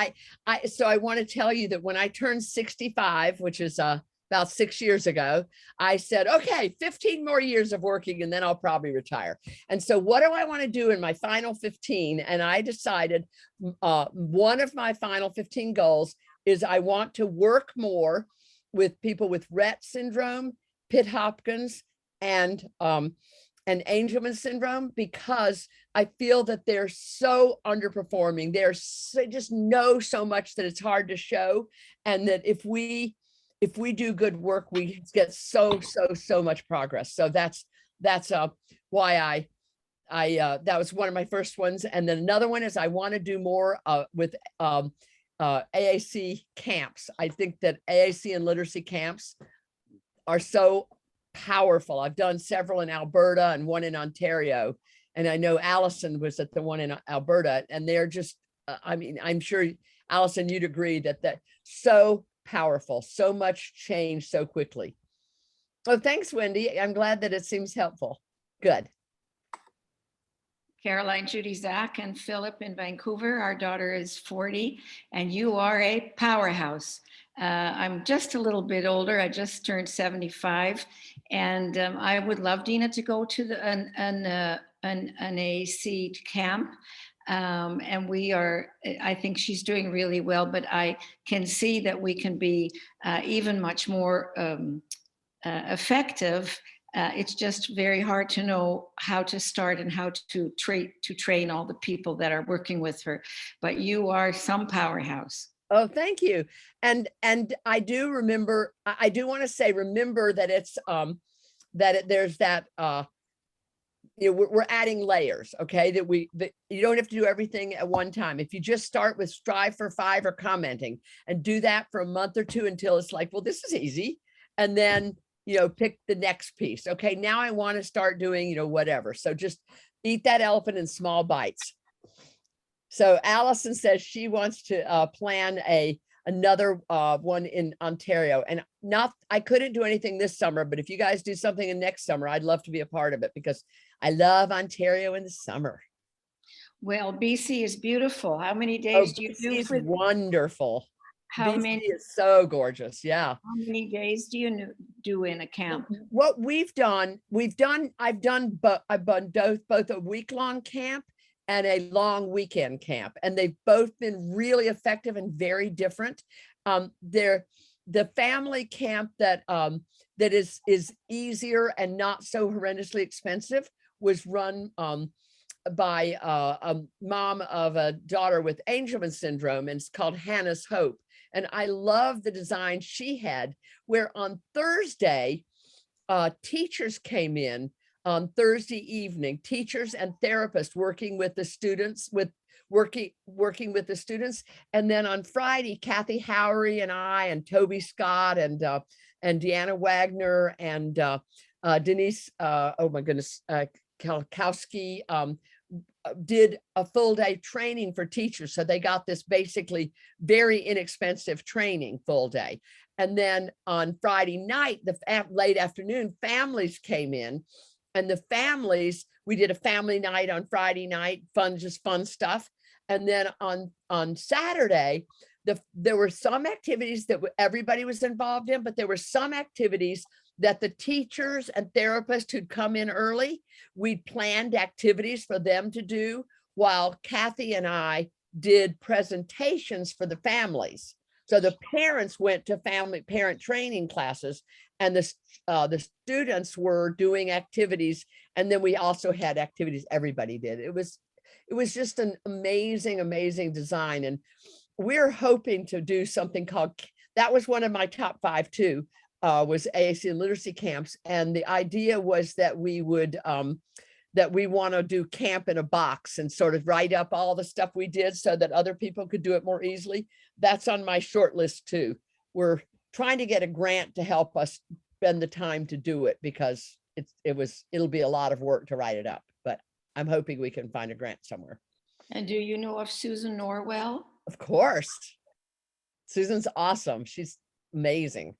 So I want to tell you that when I turned 65, which is about 6 years ago, I said, okay, 15 more years of working and then I'll probably retire. And so what do I want to do in my final 15? And I decided one of my final 15 goals is I want to work more with people with Rett syndrome, Pitt-Hopkins, and Angelman syndrome, because I feel that they're so underperforming. They just know so much that it's hard to show. And that if we do good work, we get so much progress. So that's why that was one of my first ones. And then another one is I want to do more with AAC camps. I think that AAC and literacy camps are so powerful. I've done several in Alberta and one in Ontario. And I know Allison was at the one in Alberta, and they're just, I mean, I'm sure, Allison, you'd agree that so powerful, so much change so quickly. Oh, thanks, Wendy. I'm glad that it seems helpful. Good. Caroline, Judy, Zach, and Philip in Vancouver. Our daughter is 40, and you are a powerhouse. I'm just a little bit older. I just turned 75, and I would love Dina to go to an AAC camp. And I think she's doing really well, but I can see that we can be even much more effective. It's just very hard to know how to start and how to train all the people that are working with her. But you are some powerhouse. Oh, thank you. And I do remember, I do want to say, remember that it's there's that we're adding layers, okay? That you don't have to do everything at one time. If you just start with strive for 5 or commenting and do that for a month or two until it's like, well, this is easy. And then, pick the next piece. Okay, now I want to start doing, whatever. So just eat that elephant in small bites. So Allison says she wants to plan another one in Ontario, and I couldn't do anything this summer, but if you guys do something in next summer, I'd love to be a part of it because I love Ontario in the summer. Well, BC is beautiful. How many days do you do? BC is wonderful. How BC many is so gorgeous. Yeah. How many days do you do in a camp? What I've done both a week-long camp and a long weekend camp, and they've both been really effective and very different. They're the family camp that is easier and not so horrendously expensive was run by a mom of a daughter with Angelman syndrome, and it's called Hannah's Hope. And I love the design she had, where on Thursday, teachers came in on Thursday evening, teachers and therapists working with the students, working with the students. And then on Friday, Kathy Howery and I and Toby Scott and Deanna Wagner and Denise, oh my goodness, Kalkowski, did a full day training for teachers. So they got this basically very inexpensive training full day. And then on Friday night, the late afternoon, families came in, and the families, we did a family night on Friday night, just fun stuff. And then on Saturday, there were some activities that everybody was involved in, but there were some activities that the teachers and therapists who'd come in early, we'd planned activities for them to do, while Kathy and I did presentations for the families. So the parents went to parent training classes, and the students were doing activities. And then we also had activities everybody did. It was just an amazing design. And we're hoping to do something called, that was one of my top 5 too, was AAC and literacy camps. And the idea was that we would, that we want to do camp in a box and sort of write up all the stuff we did so that other people could do it more easily. That's on my short list too. We're trying to get a grant to help us spend the time to do it, because it'll be a lot of work to write it up, but I'm hoping we can find a grant somewhere. And do you know of Susan Norwell? Of course. Susan's awesome. She's amazing.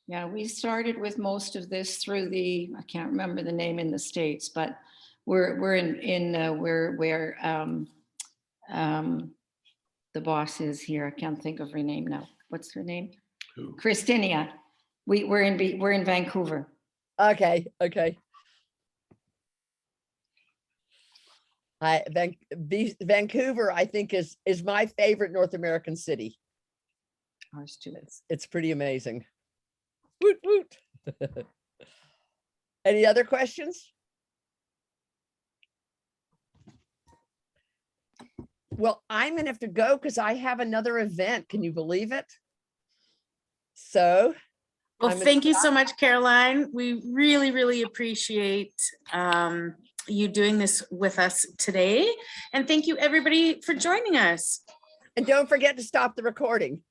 Yeah, we started with most of this through I can't remember the name in the States, but we're where the boss is here. I can't think of her name now. What's her name? Who? Christinia. We're in Vancouver. Okay. Vancouver, I think, is my favorite North American city. Ours too. It's pretty amazing. Woot woot. Any other questions? Well, I'm gonna have to go because I have another event. Can you believe it? So. Well, I'm gonna thank you stop. so much, Caroline. We really, really appreciate you doing this with us today. And thank you everybody for joining us. And don't forget to stop the recording.